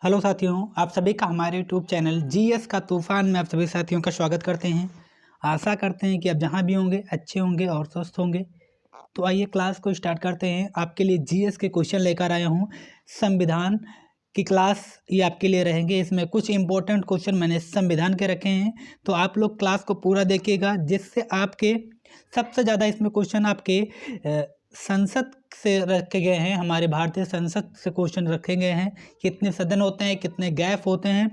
Hello साथियों, आप सभी का हमारे यूट्यूब चैनल जीएस का तूफान में आप सभी साथियों का स्वागत करते हैं। आशा करते हैं कि आप जहां भी होंगे अच्छे होंगे और स्वस्थ होंगे। तो आइए क्लास को स्टार्ट करते हैं। आपके लिए जीएस के क्वेश्चन लेकर आया हूं। संविधान की क्लास ये आपके लिए रहेंगे। इसमें कुछ इंपॉर्टेंट क्वेश्चन मैंने संविधान के रखे हैं, तो आप लोग क्लास को पूरा देखिएगा, जिससे आपके सबसे ज़्यादा इसमें क्वेश्चन आपके संसद से रखे गए हैं। हमारे भारतीय संसद से क्वेश्चन रखे गए हैं। कितने सदन होते हैं, कितने गैप होते हैं,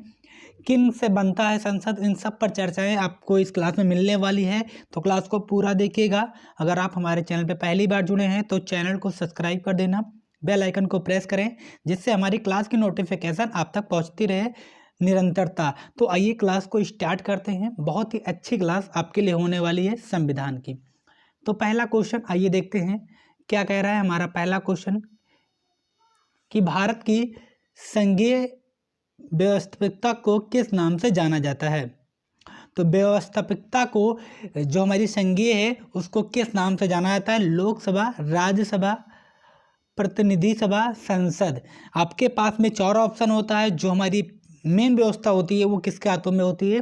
किन से बनता है संसद, इन सब पर चर्चाएं आपको इस क्लास में मिलने वाली है। तो क्लास को पूरा देखिएगा। अगर आप हमारे चैनल पर पहली बार जुड़े हैं तो चैनल को सब्सक्राइब कर देना, बेल आइकन को प्रेस करें, जिससे हमारी क्लास की नोटिफिकेशन आप तक पहुंचती रहे निरंतरता। तो आइए क्लास को स्टार्ट करते हैं। बहुत ही अच्छी क्लास आपके लिए होने वाली है संविधान की। तो पहला क्वेश्चन आइए देखते हैं क्या कह रहा है हमारा पहला क्वेश्चन, कि भारत की संघीय व्यवस्थापिकता को किस नाम से जाना जाता है। तो व्यवस्थापिकता को जो हमारी संघीय है उसको किस नाम से जाना जाता है? लोकसभा, राज्यसभा, प्रतिनिधि सभा, संसद। आपके पास में 4 ऑप्शन होता है। जो हमारी मेन व्यवस्था होती है वो किसके हाथों में होती है?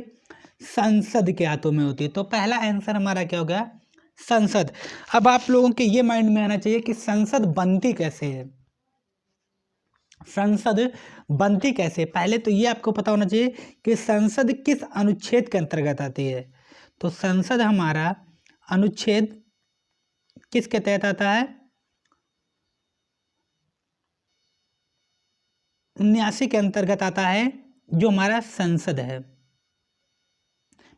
संसद के हाथों में होती है। तो पहला आंसर हमारा क्या हो गया? संसद। अब आप लोगों के ये माइंड में आना चाहिए कि संसद बनती कैसे है। संसद बनती कैसे? पहले तो ये आपको पता होना चाहिए कि संसद किस अनुच्छेद के अंतर्गत आती है। तो संसद हमारा अनुच्छेद किसके तहत आता है? 79 के अंतर्गत आता है, जो हमारा संसद है।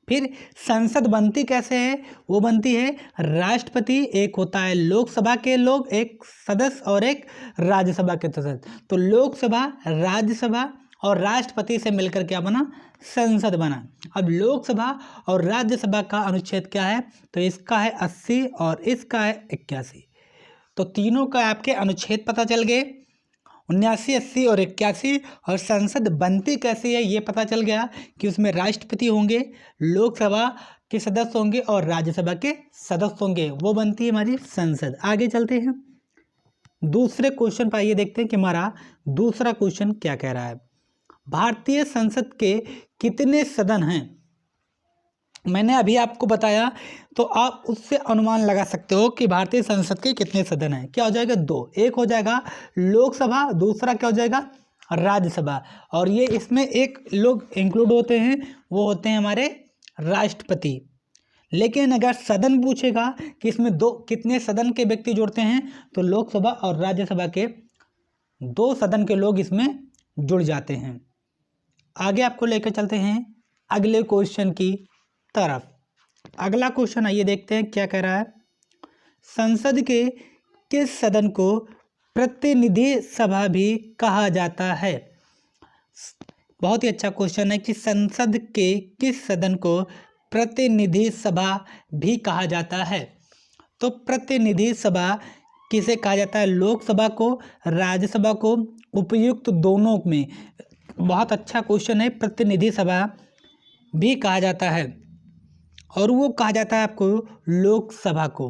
फिर संसद बनती कैसे है? वो बनती है, राष्ट्रपति एक होता है, लोकसभा के लोग एक सदस्य और एक राज्यसभा के सदस्य। तो लोकसभा, राज्यसभा और राष्ट्रपति से मिलकर क्या बना? संसद बना। अब लोकसभा और राज्यसभा का अनुच्छेद क्या है? तो इसका है 80 और इसका है 81। तो तीनों का आपके अनुच्छेद पता चल गए, 79, 80 और 81। और संसद बनती कैसी है ये पता चल गया कि उसमें राष्ट्रपति होंगे, लोकसभा के सदस्य होंगे और राज्यसभा के सदस्य होंगे। वो बनती है हमारी संसद। आगे चलते हैं दूसरे क्वेश्चन पर। आइए देखते हैं कि हमारा दूसरा क्वेश्चन क्या कह रहा है। भारतीय संसद के कितने सदन हैं? मैंने अभी आपको बताया, तो आप उससे अनुमान लगा सकते हो कि भारतीय संसद के कितने सदन हैं। क्या हो जाएगा? 2। एक हो जाएगा लोकसभा, दूसरा क्या हो जाएगा? राज्यसभा। और ये इसमें एक लोग इंक्लूड होते हैं, वो होते हैं हमारे राष्ट्रपति। लेकिन अगर सदन पूछेगा कि इसमें दो कितने सदन के व्यक्ति जुड़ते हैं, तो लोकसभा और राज्यसभा के 2 सदन के लोग इसमें जुड़ जाते हैं। आगे आपको लेकर चलते हैं अगले क्वेश्चन की तरफ। अगला क्वेश्चन आइए देखते हैं क्या कह रहा है। संसद के किस सदन को प्रतिनिधि सभा भी कहा जाता है? बहुत ही अच्छा क्वेश्चन है कि संसद के किस सदन को प्रतिनिधि सभा भी कहा जाता है। तो प्रतिनिधि सभा किसे कहा जाता है? लोकसभा को, राज्यसभा को, उपयुक्त दोनों में। बहुत अच्छा क्वेश्चन है। प्रतिनिधि सभा भी कहा जाता है, और वो कहा जाता है आपको लोकसभा को।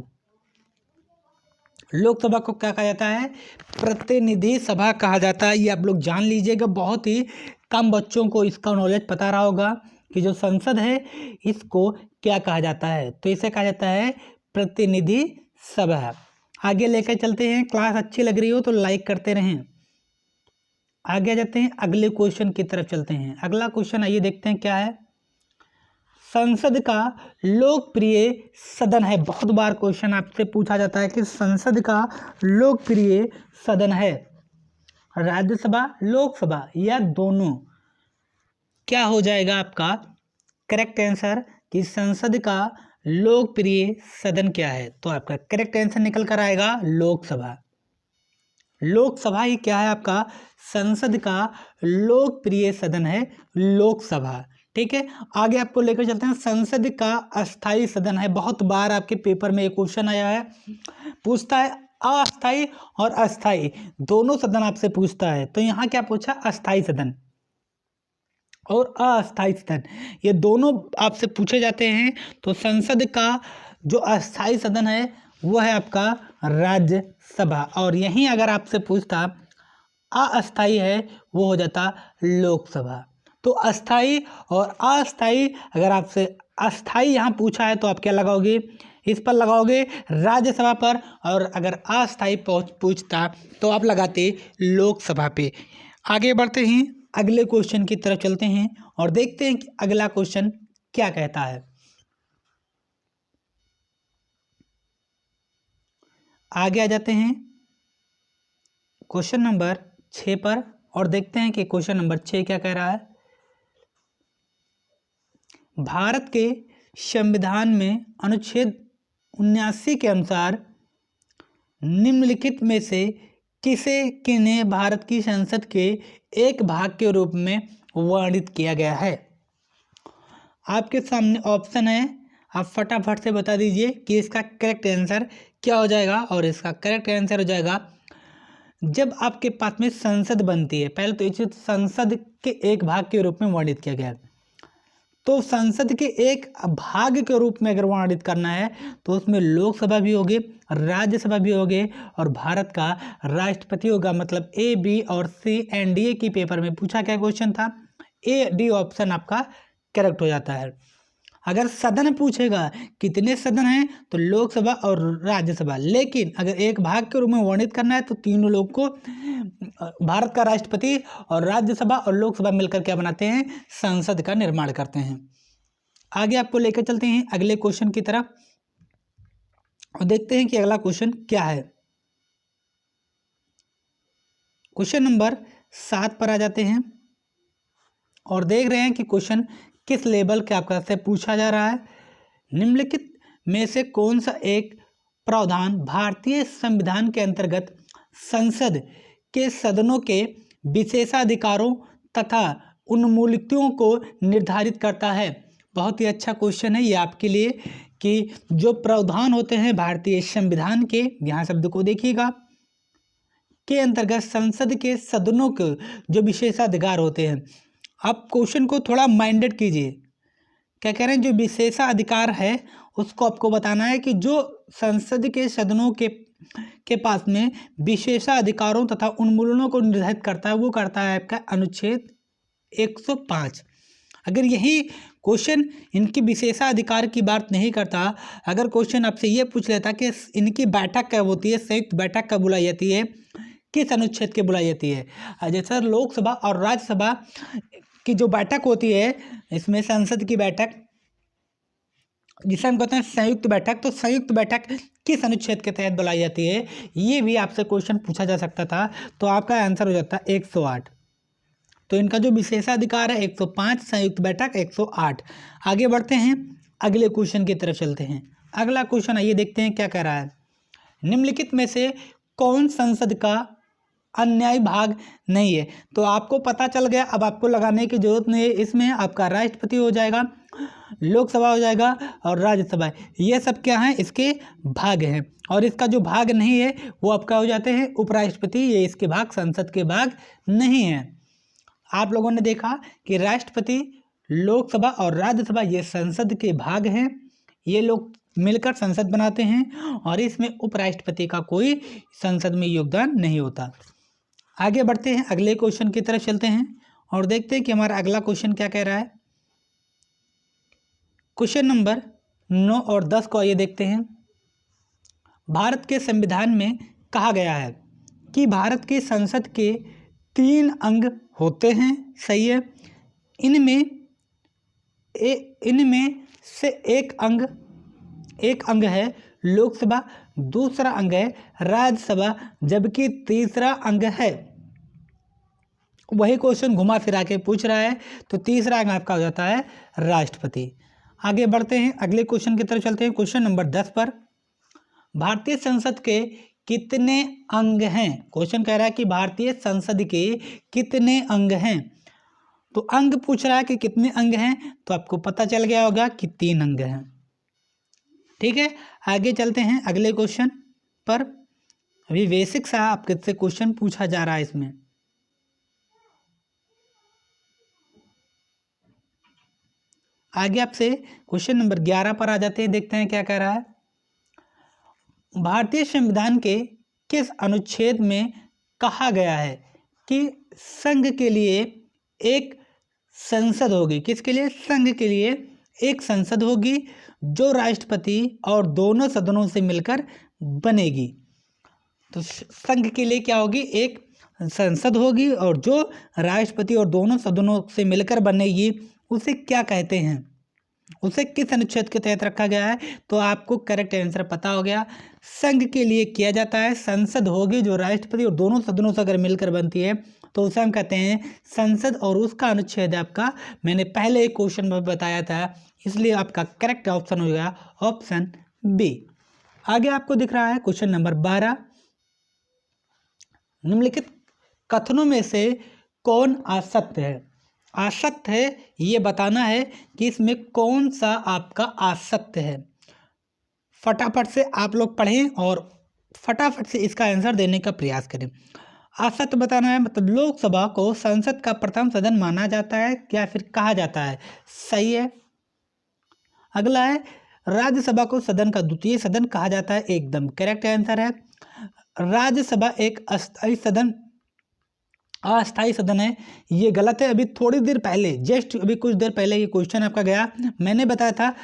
लोकसभा को क्या कहा जाता है? प्रतिनिधि सभा कहा जाता है। ये आप लोग जान लीजिएगा। बहुत ही कम बच्चों को इसका नॉलेज पता रहा होगा कि जो संसद है इसको क्या कहा जाता है। तो इसे कहा जाता है प्रतिनिधि सभा। आगे लेकर चलते हैं। क्लास अच्छी लग रही हो तो लाइक करते रहें। आगे जाते हैं, अगले क्वेश्चन की तरफ चलते हैं। अगला क्वेश्चन आइए देखते हैं क्या है। संसद का लोकप्रिय सदन है। बहुत बार क्वेश्चन आपसे पूछा जाता है कि संसद का लोकप्रिय सदन है राज्यसभा, लोकसभा या दोनों? क्या हो जाएगा आपका करेक्ट आंसर कि संसद का लोकप्रिय सदन क्या है? तो आपका करेक्ट आंसर निकल कर आएगा लोकसभा। लोकसभा ही क्या है आपका? संसद का लोकप्रिय सदन है लोकसभा। ठीक है, आगे आपको लेकर चलते हैं। संसद का अस्थाई सदन है। बहुत बार आपके पेपर में एक क्वेश्चन आया है, पूछता है अस्थाई और अस्थाई दोनों सदन आपसे पूछता है। तो यहाँ क्या पूछा? अस्थाई सदन और अस्थाई सदन, ये दोनों आपसे पूछे जाते हैं। तो संसद का जो अस्थाई सदन है वो है आपका राज्यसभा। और यहीं अगर आपसे पूछता अस्थाई है वो हो जाता लोकसभा। तो अस्थाई और अस्थाई, अगर आपसे अस्थाई यहाँ पूछा है तो आप क्या लगाओगे, इस पर लगाओगे राज्यसभा पर, और अगर अस्थाई पूछता तो आप लगाते लोकसभा पे। आगे बढ़ते हैं, अगले क्वेश्चन की तरफ चलते हैं और देखते हैं कि अगला क्वेश्चन क्या कहता है। आगे आ जाते हैं क्वेश्चन नंबर 6 पर और देखते हैं कि क्वेश्चन नंबर 6 क्या कह रहा है। भारत के संविधान में अनुच्छेद 79 के अनुसार निम्नलिखित में से किन्हें भारत की संसद के एक भाग के रूप में वर्णित किया गया है। आपके सामने ऑप्शन है, आप फटाफट से बता दीजिए कि इसका करेक्ट आंसर क्या हो जाएगा। और इसका करेक्ट आंसर हो जाएगा, जब आपके पास में संसद बनती है, पहले तो इसे संसद के एक भाग के रूप में वर्णित किया गया है, तो संसद के एक भाग के रूप में अगर वर्णित करना है तो उसमें लोकसभा भी होगी, राज्यसभा भी होगी और भारत का राष्ट्रपति होगा। मतलब ए, बी और सी एनडीए की पेपर में पूछा क्या क्वेश्चन था, ए डी ऑप्शन आपका करेक्ट हो जाता है। अगर सदन पूछेगा कितने सदन हैं तो लोकसभा और राज्यसभा, लेकिन अगर एक भाग के रूप में वर्णित करना है तो तीनों लोग को भारत का राष्ट्रपति और राज्यसभा और लोकसभा मिलकर क्या बनाते हैं, संसद का निर्माण करते हैं। आगे आपको लेकर चलते हैं अगले क्वेश्चन की तरफ और देखते हैं कि अगला क्वेश्चन क्या है। क्वेश्चन नंबर 7 पर आ जाते हैं और देख रहे हैं कि क्वेश्चन किस लेवल के आपका से पूछा जा रहा है। निम्नलिखित में से कौन सा एक प्रावधान भारतीय संविधान के अंतर्गत संसद के सदनों के विशेषाधिकारों तथा उन्मूलनों को निर्धारित करता है। बहुत ही अच्छा क्वेश्चन है ये आपके लिए कि जो प्रावधान होते हैं भारतीय संविधान के, यहाँ शब्द को देखिएगा, के अंतर्गत संसद के सदनों के जो विशेषाधिकार होते हैं। आप क्वेश्चन को थोड़ा माइंडेड कीजिए, क्या कह रहे हैं, जो विशेषाधिकार है उसको आपको बताना है कि जो संसद के सदनों के पास में विशेषाधिकारों तथा उन्मूलनों को निर्धारित करता है, वो करता है आपका अनुच्छेद 105। अगर यही क्वेश्चन इनकी विशेषाधिकार की बात नहीं करता, अगर क्वेश्चन आपसे ये पूछ लेता कि इनकी बैठक कब होती है, संयुक्त बैठक कब बुलाई जाती है, किस अनुच्छेद के बुलाई जाती है, जैसे लोकसभा और राज्यसभा की जो बैठक होती है, इसमें संसद की बैठक जिसे हम कहते हैं संयुक्त बैठक, तो संयुक्त बैठक किस अनुच्छेद के तहत बुलाई जाती है, ये भी आपसे क्वेश्चन पूछा जा सकता था। तो आपका आंसर हो जाता है 108। तो इनका जो विशेषाधिकार है 105, संयुक्त बैठक 108। आगे बढ़ते हैं, अगले क्वेश्चन की तरफ चलते हैं। अगला क्वेश्चन आइए देखते हैं क्या कह रहा है। निम्नलिखित में से कौन संसद का अन्यायी भाग नहीं है। तो आपको पता चल गया, अब आपको लगाने की जरूरत नहीं है। इसमें आपका राष्ट्रपति हो जाएगा, लोकसभा हो जाएगा और राज्यसभा, ये सब क्या है, इसके भाग हैं। और इसका जो भाग नहीं है वो आपका हो जाते हैं उपराष्ट्रपति, ये इसके भाग संसद के भाग नहीं है। आप लोगों ने देखा कि राष्ट्रपति, लोकसभा और राज्यसभा ये संसद के भाग हैं, ये लोग मिलकर संसद बनाते हैं और इसमें उपराष्ट्रपति का कोई संसद में योगदान नहीं होता। आगे बढ़ते हैं, अगले क्वेश्चन की तरफ चलते हैं और देखते हैं कि हमारा अगला क्वेश्चन क्या कह रहा है। क्वेश्चन नंबर 9 और 10 को आइए देखते हैं। भारत के संविधान में कहा गया है कि भारत की संसद के 3 अंग होते हैं, सही है। इनमें से एक अंग है लोकसभा, दूसरा अंग है राज्यसभा, जबकि तीसरा अंग है, वही क्वेश्चन घुमा फिरा के पूछ रहा है, तो तीसरा अंग आपका हो जाता है राष्ट्रपति। आगे बढ़ते हैं, अगले क्वेश्चन की तरफ चलते हैं। क्वेश्चन नंबर 10 पर, भारतीय संसद के कितने अंग हैं। क्वेश्चन कह रहा है कि भारतीय संसद के कितने अंग हैं। तो अंग पूछ रहा है कि कितने अंग हैं, तो आपको पता चल गया होगा कि 3 अंग हैं। ठीक है, आगे चलते हैं अगले क्वेश्चन पर। अभी बेसिक सा आपके से क्वेश्चन पूछा जा रहा है इसमें। आगे आपसे क्वेश्चन नंबर 11 पर आ जाते हैं, देखते हैं क्या कह रहा है। भारतीय संविधान के किस अनुच्छेद में कहा गया है कि संघ के लिए एक संसद होगी। किसके लिए? संघ के लिए एक संसद होगी जो राष्ट्रपति और दोनों सदनों से मिलकर बनेगी। तो संघ के लिए क्या होगी? एक संसद होगी और जो राष्ट्रपति और दोनों सदनों से मिलकर बनेगी उसे क्या कहते हैं? उसे किस अनुच्छेद के तहत रखा गया है? तो आपको करेक्ट आंसर पता हो गया। संघ के लिए किया जाता है, संसद होगी जो राष्ट्रपति और दोनों सदनों से अगर मिलकर बनती है तो उसे हम कहते हैं संसद, और उसका अनुच्छेद है आपका, मैंने पहले एक क्वेश्चन में बताया था, इसलिए आपका करेक्ट ऑप्शन हो गया ऑप्शन बी। आगे आपको दिख रहा है क्वेश्चन नंबर 12, निम्नलिखित कथनों में से कौन असत्य है? असत्य है ये बताना है कि इसमें कौन सा आपका असत्य है। फटाफट से आप लोग पढ़ें और फटाफट से इसका आंसर देने का प्रयास करें। असत्य बताना है, मतलब लोकसभा को संसद का प्रथम सदन माना जाता है या फिर कहा जाता है, सही है। अगला है राज्यसभा को सदन का द्वितीय सदन कहा जाता है, एकदम करेक्ट आंसर है। राज्यसभा एक अस्थायी सदन है, ये गलत है। अभी थोड़ी देर पहले, जस्ट अभी कुछ देर पहले ये क्वेश्चन आपका गया, मैंने बताया था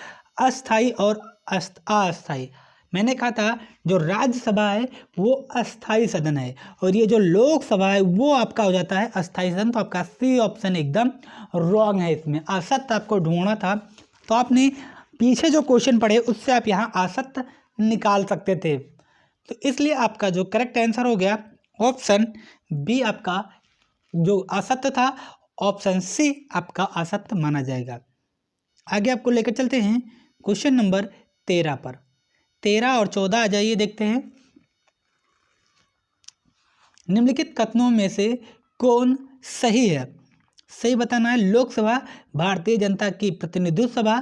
अस्थायी और अस्थायी। मैंने कहा था जो राज्यसभा है वो अस्थायी सदन है और ये जो लोकसभा है वो आपका हो जाता है अस्थायी सदन। तो आपका सी ऑप्शन एकदम रॉन्ग है, इसमें असत्य आपको ढूंढना था। तो आपने पीछे जो क्वेश्चन पढ़े उससे आप यहाँ असत्य निकाल सकते थे, तो इसलिए आपका जो करेक्ट आंसर हो गया ऑप्शन बी। आपका जो असत्य था ऑप्शन सी आपका असत्य माना जाएगा। आगे आपको लेकर चलते हैं क्वेश्चन नंबर 13 पर। 13 और 14 आ जाइए, देखते हैं। निम्नलिखित कथनों में से कौन सही है? सही बताना है। लोकसभा भारतीय जनता की प्रतिनिधित्व सभा,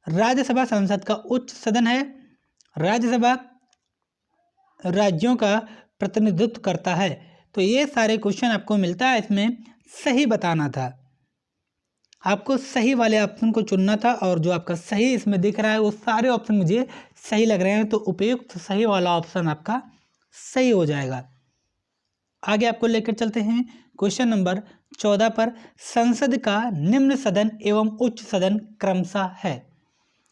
राज्यसभा संसद का उच्च सदन है, राज्यसभा राज्यों का प्रतिनिधित्व करता है। तो ये सारे क्वेश्चन आपको मिलता है, इसमें सही बताना था। आपको सही वाले ऑप्शन को चुनना था और जो आपका सही इसमें दिख रहा है वो सारे ऑप्शन मुझे सही लग रहे हैं, तो उपयुक्त सही वाला ऑप्शन आपका सही हो जाएगा। आगे आपको लेकर चलते हैं क्वेश्चन नंबर 14 पर। संसद का निम्न सदन एवं उच्च सदन क्रमशः है।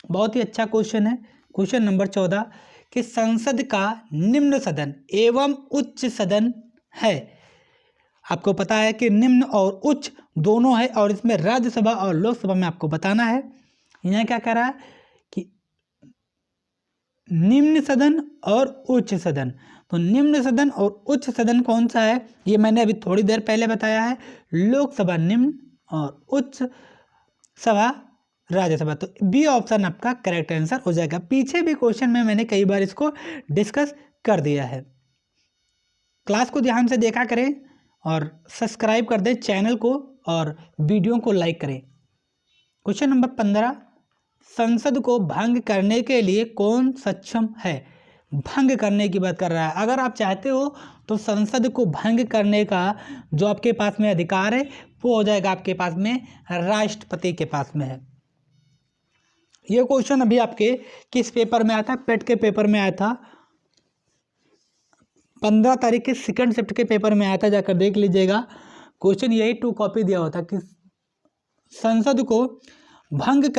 बहुत ही अच्छा क्वेश्चन है। क्वेश्चन नंबर 14 कि संसद का निम्न सदन एवं उच्च सदन है। आपको पता है कि निम्न और उच्च दोनों है और इसमें राज्यसभा और लोकसभा में आपको बताना है। यहाँ क्या कह रहा है कि निम्न सदन और उच्च सदन, तो निम्न सदन और उच्च सदन कौन सा है ये मैंने अभी थोड़ी देर पहले बताया है। लोकसभा निम्न और उच्च सभा राज्यसभा, तो बी ऑप्शन आपका करेक्ट आंसर हो जाएगा। पीछे भी क्वेश्चन में मैंने कई बार इसको डिस्कस कर दिया है। क्लास को ध्यान से देखा करें और सब्सक्राइब कर दें चैनल को और वीडियो को लाइक करें। क्वेश्चन नंबर 15, संसद को भंग करने के लिए कौन सक्षम है? भंग करने की बात कर रहा है। अगर आप चाहते हो तो संसद को भंग करने का जो आपके पास में अधिकार है वो हो जाएगा आपके पास में राष्ट्रपति के पास में है। ये क्वेश्चन अभी आपके किस पेपर में आया था? पेट के पेपर में आया था, 15 तारीख के सेकंड शिफ्ट के पेपर में आया था, जाकर देख लीजिएगा। क्वेश्चन यही 2 कॉपी दिया होता कि संसद को भंग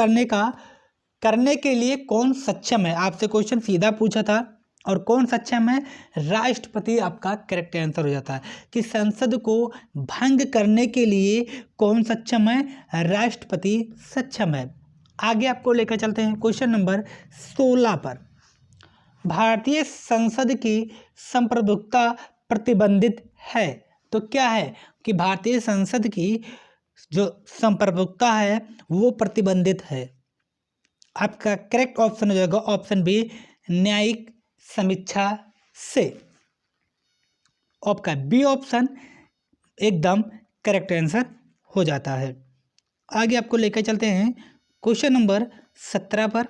करने के लिए कौन सक्षम है। आपसे क्वेश्चन सीधा पूछा था और कौन सक्षम है? राष्ट्रपति आपका करेक्ट आंसर हो जाता है कि संसद को भंग करने के लिए कौन सक्षम है? राष्ट्रपति सक्षम है। आगे आपको लेकर चलते हैं क्वेश्चन नंबर 16 पर। भारतीय संसद की संप्रभुता प्रतिबंधित है। तो क्या है कि भारतीय संसद की जो संप्रभुता है वो प्रतिबंधित है। आपका करेक्ट ऑप्शन हो जाएगा ऑप्शन बी, न्यायिक समीक्षा से। आपका बी ऑप्शन एकदम करेक्ट आंसर हो जाता है। आगे आपको लेकर चलते हैं क्वेश्चन नंबर 17 पर।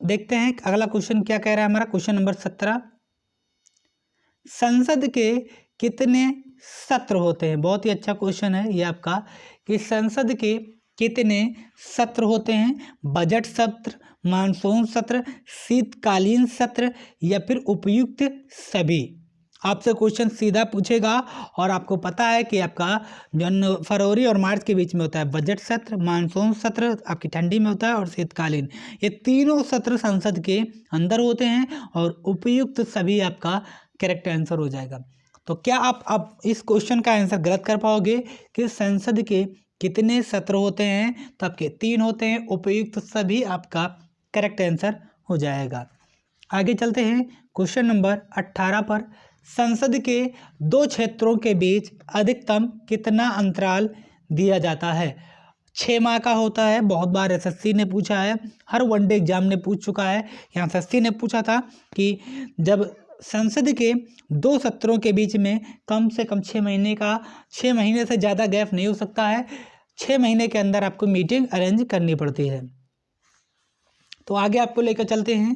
देखते हैं अगला क्वेश्चन क्या कह रहा है हमारा। क्वेश्चन नंबर 17, संसद के कितने सत्र होते हैं? बहुत ही अच्छा क्वेश्चन है ये आपका कि संसद के कितने सत्र होते हैं? बजट सत्र, मानसून सत्र, शीतकालीन सत्र या फिर उपयुक्त सभी। आपसे क्वेश्चन सीधा पूछेगा और आपको पता है कि आपका फरवरी और मार्च के बीच में होता है बजट सत्र, मानसून सत्र आपकी ठंडी में होता है और शीतकालीन। ये तीनों सत्र संसद के अंदर होते हैं और उपयुक्त सभी आपका करेक्ट आंसर हो जाएगा। तो क्या आप अब इस क्वेश्चन का आंसर गलत कर पाओगे कि संसद के कितने सत्र होते हैं? तो आपके 3 होते हैं, उपयुक्त सभी आपका करेक्ट आंसर हो जाएगा। आगे चलते हैं क्वेश्चन नंबर 18 पर। संसद के 2 क्षेत्रों के बीच अधिकतम कितना अंतराल दिया जाता है? 6 माह का होता है। बहुत बार एसएससी ने पूछा है, हर वनडे एग्जाम ने पूछ चुका है। यहाँ एसएससी ने पूछा था कि जब संसद के 2 सत्रों के बीच में कम से कम 6 महीने से ज़्यादा गैप नहीं हो सकता है। 6 महीने के अंदर आपको मीटिंग अरेंज करनी पड़ती है। तो आगे आपको लेकर चलते हैं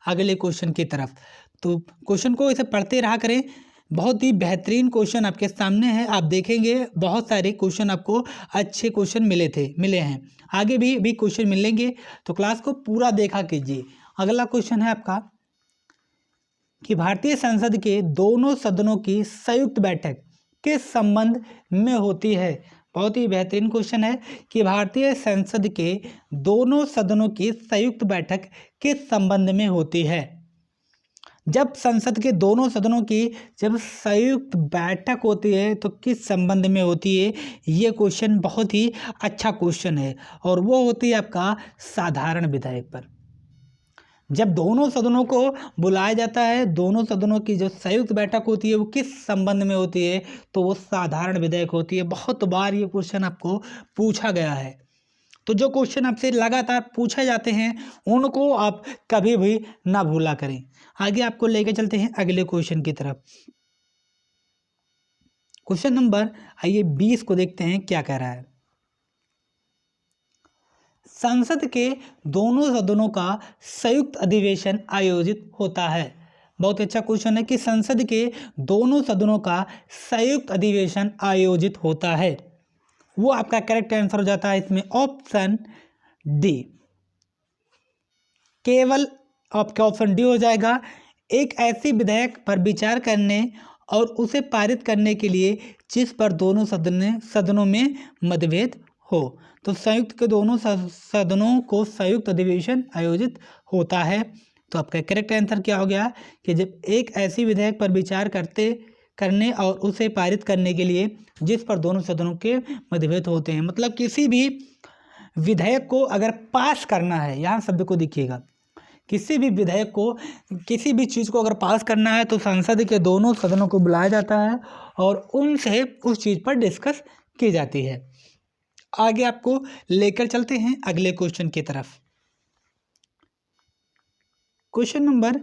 अगले क्वेश्चन की तरफ। तो क्वेश्चन को इसे पढ़ते रहा करें, बहुत ही बेहतरीन क्वेश्चन आपके सामने है। आप देखेंगे बहुत सारे क्वेश्चन आपको अच्छे क्वेश्चन मिले हैं, आगे भी क्वेश्चन मिलेंगे, तो क्लास को पूरा देखा कीजिए। अगला क्वेश्चन है आपका कि भारतीय संसद के दोनों सदनों की संयुक्त बैठक किस संबंध में होती है? बहुत ही बेहतरीन क्वेश्चन है कि भारतीय संसद के दोनों सदनों की संयुक्त बैठक किस संबंध में होती है? जब संसद के दोनों सदनों की जब संयुक्त बैठक होती है तो किस संबंध में होती है? ये क्वेश्चन बहुत ही अच्छा क्वेश्चन है और वो होती है आपका साधारण विधेयक पर। जब दोनों सदनों को बुलाया जाता है, दोनों सदनों की जो संयुक्त बैठक होती है वो किस संबंध में होती है? तो वो साधारण विधेयक होती है। बहुत बार ये क्वेश्चन आपको पूछा गया है, तो जो क्वेश्चन आपसे लगातार पूछे जाते हैं उनको आप कभी भी ना भूला करें। आगे आपको लेके चलते हैं अगले क्वेश्चन की तरफ। क्वेश्चन नंबर आइए 20 को देखते हैं क्या कह रहा है। संसद के दोनों सदनों का संयुक्त अधिवेशन आयोजित होता है। बहुत अच्छा क्वेश्चन है कि संसद के दोनों सदनों का संयुक्त अधिवेशन आयोजित होता है। वो आपका करेक्ट आंसर हो जाता है इसमें ऑप्शन डी। केवल आपका ऑप्शन डी हो जाएगा। एक ऐसी विधेयक पर विचार करने और उसे पारित करने के लिए जिस पर दोनों सदनों में मतभेद हो। तो संयुक्त के दोनों सदनों को संयुक्त अधिवेशन आयोजित होता है। तो आपका करेक्ट आंसर क्या हो गया कि जब एक ऐसी विधेयक पर विचार करने और उसे पारित करने के लिए जिस पर दोनों सदनों के मतभेद होते हैं। मतलब किसी भी विधेयक को अगर पास करना है, यहाँ शब्द को देखिएगा, किसी भी विधेयक को, किसी भी चीज़ को अगर पास करना है तो संसद के दोनों सदनों को बुलाया जाता है और उनसे उस चीज़ पर डिस्कस की जाती है। आगे आपको लेकर चलते हैं अगले क्वेश्चन की तरफ। क्वेश्चन नंबर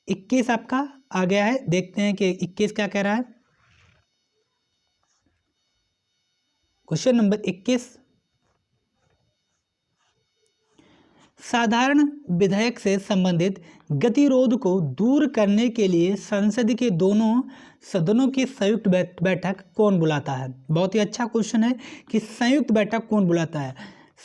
21 आपका आ गया है। देखते हैं कि 21 क्या कह रहा है। क्वेश्चन नंबर 21, साधारण विधेयक से संबंधित गतिरोध को दूर करने के लिए संसद के दोनों सदनों की संयुक्त बैठक कौन बुलाता है? बहुत ही अच्छा क्वेश्चन है कि संयुक्त बैठक कौन बुलाता है।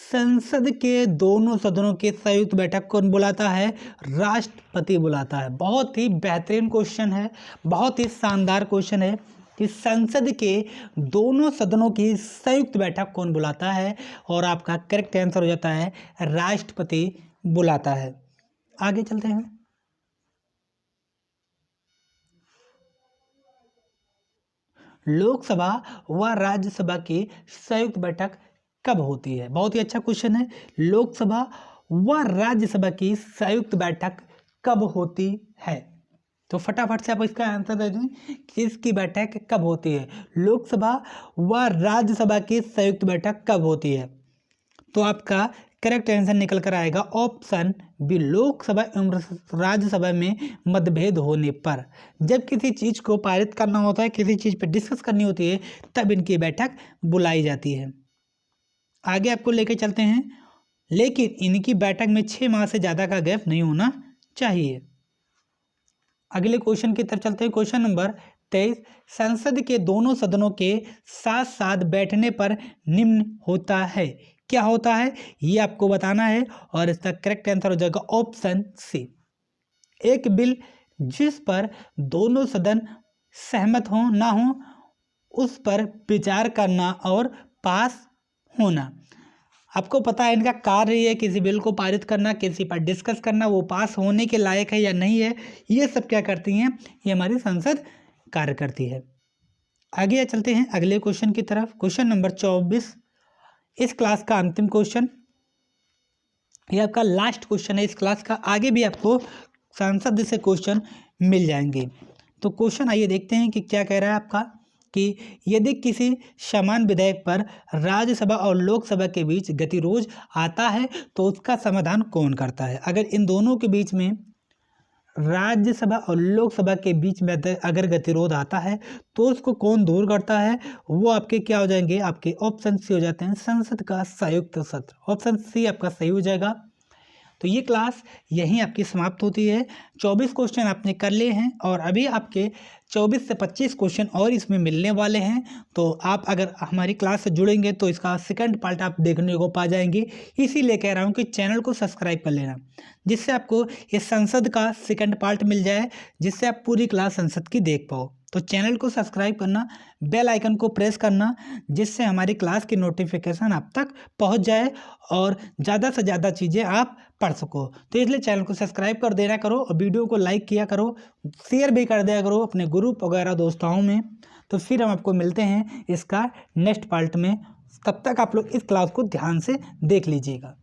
संसद के दोनों सदनों की संयुक्त बैठक कौन बुलाता है? राष्ट्रपति बुलाता है। बहुत ही बेहतरीन क्वेश्चन है, बहुत ही शानदार क्वेश्चन है कि संसद के दोनों सदनों की संयुक्त बैठक कौन बुलाता है? और आपका करेक्ट आंसर हो जाता है राष्ट्रपति बुलाता है। आगे चलते हैं। लोकसभा व राज्यसभा की संयुक्त बैठक कब होती है? बहुत ही अच्छा क्वेश्चन है। लोकसभा व राज्यसभा की संयुक्त बैठक कब होती है? तो फटाफट से आप इसका आंसर दे दें कि इसकी बैठक कब होती है। लोकसभा व राज्यसभा की संयुक्त बैठक कब होती है? तो आपका करेक्ट आंसर निकल कर आएगा ऑप्शन बी। लोकसभा एवं राज्यसभा में मतभेद होने पर, जब किसी चीज़ को पारित करना होता है, किसी चीज़ पर डिस्कस करनी होती है, तब इनकी बैठक बुलाई जाती है। आगे आपको लेके चलते हैं, लेकिन इनकी बैठक में 6 माह से ज़्यादा का गैप नहीं होना चाहिए। अगले क्वेश्चन की तरफ चलते हैं। क्वेश्चन नंबर 23, संसद के दोनों सदनों के साथ साथ बैठने पर निम्न होता है। क्या होता है ये आपको बताना है और इसका करेक्ट आंसर हो जाएगा ऑप्शन सी। एक बिल जिस पर दोनों सदन सहमत हो ना हो उस पर विचार करना और पास होना। आपको पता है इनका कार्य है किसी बिल को पारित करना, किसी पर डिस्कस करना, वो पास होने के लायक है या नहीं है, ये सब क्या करती हैं, ये हमारी संसद कार्य करती है। आगे चलते हैं अगले क्वेश्चन की तरफ। क्वेश्चन नंबर 24 इस क्लास का अंतिम क्वेश्चन, ये आपका लास्ट क्वेश्चन है इस क्लास का। आगे भी आपको संसद से क्वेश्चन मिल जाएंगे। तो क्वेश्चन आइए देखते हैं कि क्या कह रहा है आपका कि यदि किसी समान विधेयक पर राज्यसभा और लोकसभा के बीच गतिरोध आता है तो उसका समाधान कौन करता है। अगर इन दोनों के बीच में, राज्यसभा और लोकसभा के बीच में अगर गतिरोध आता है तो उसको कौन दूर करता है, वो आपके क्या हो जाएंगे, आपके ऑप्शन सी हो जाते हैं संसद का संयुक्त सत्र। ऑप्शन सी आपका सही हो जाएगा। तो ये क्लास यहीं आपकी समाप्त होती है। 24 क्वेश्चन आपने कर लिए हैं और अभी आपके 24 से 25 क्वेश्चन और इसमें मिलने वाले हैं। तो आप अगर हमारी क्लास से जुड़ेंगे तो इसका सेकंड पार्ट आप देखने को पा जाएंगे। इसीलिए कह रहा हूँ कि चैनल को सब्सक्राइब कर लेना, जिससे आपको ये संसद का सेकंड पार्ट मिल जाए, जिससे आप पूरी क्लास संसद की देख पाओ। तो चैनल को सब्सक्राइब करना, बेल आइकन को प्रेस करना, जिससे हमारी क्लास की नोटिफिकेशन आप तक पहुंच जाए और ज़्यादा से ज़्यादा चीज़ें आप पढ़ सको। तो इसलिए चैनल को सब्सक्राइब कर देना करो और वीडियो को लाइक किया करो, शेयर भी कर दिया करो अपने ग्रुप वगैरह दोस्तों में। तो फिर हम आपको मिलते हैं इसका नेक्स्ट पार्ट में। तब तक आप लोग इस क्लास को ध्यान से देख लीजिएगा।